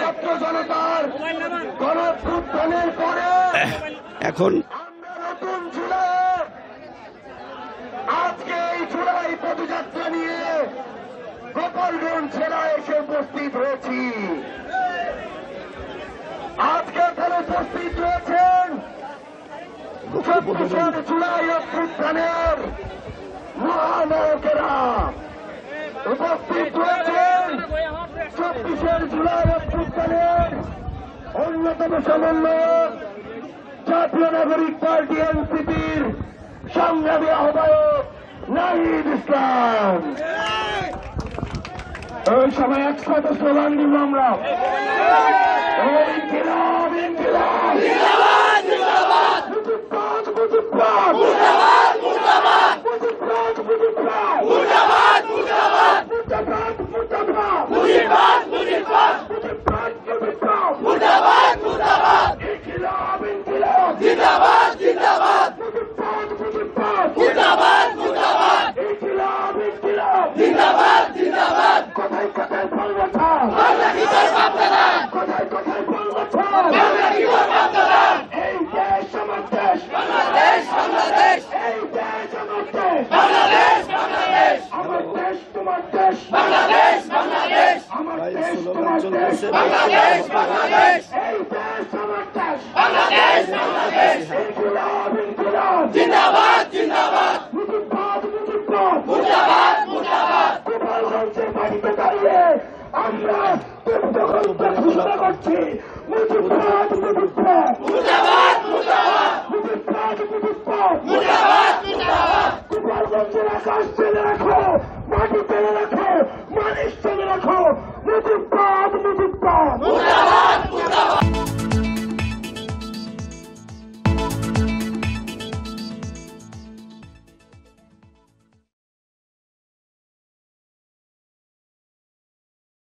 ছাত্র জনতার গণঅভ্যুত্থানের পরে এখন নতুন জুলাই, আজকে এই জুলাই পদযাত্রা নিয়ে গোপালগঞ্জ জেলায় এসে উপস্থিত হয়েছি। আজকে এখানে উপস্থিত রয়েছেন ২৬ জুলাই অভ্যুত্থানের মহানায়কেরা, উপস্থিত রয়েছেন ২৪ জুলাই অভ্যুত্থানের অন্যতম সমন্বয়ক জাতীয় নাগরিক পার্টি এনসিপির সংগ্রামী আহ্বায়ক নাহিদ ইসলাম। এই সময় একসাথে স্লোগান দিব আমরা, ইনকিলাব ইনকিলাব মুজিববাদ মুজিববাদ মুর্দাবাদ মুর্দাবাদ মুজিববাদ মুজিববাদ মুর্দাবাদ মুর্দাবাদ মুর্দাবাদ মুর্দাবাদ মুজিববাদ মুজিববাদ মুজিববাদ মুজিববাদ মুর্দাবাদ মুর্দাবাদ ইনকিলাব ইনকিলাব জিন্দাবাদ জিন্দাবাদ মুজিববাদ মুজিববাদ মুর্দাবাদ মুর্দাবাদ ইনকিলাব ইনকিলাব জিন্দাবাদ জিন্দাবাদ। কোথায় কোথায় বলবো বাংলা কি তোর বাপদাদা, কোথায় কোথায় বলবো বাংলা কি তোর বাপদাদা। এই দেশ আমার দেশ বাংলাদেশ বাংলাদেশ, এই দেশ আমার দেশ বাংলাদেশ বাংলাদেশ, আমার দেশ তোমার দেশ বাংলাদেশ বাংলাদেশ, আমার দেশ তোমার দেশ বাংলাদেশ বাংলাদেশ, এই দেশ আমার দেশ বাংলাদেশ বাংলাদেশ। ইনকিলাব ইনকিলাব জিন্দাবাদ জিন্দাবাদ মুজিববাদ মুজিববাদ মুর্দাবাদ মুর্দাবাদ। গোপালগঞ্জের বাড়িতে দাঁড়িয়ে আমরা ঘোষণা করছি মুজিববাদ মুজিববাদ মুর্দাবাদ মুর্দাবাদ মুজিববাদ মুজিববাদ মুর্দাবাদ মুর্দাবাদ। গোপালগঞ্জের আকাশ চেনে রাখো, মাটি চেনে রাখো, মানুষ চেনে রাখো।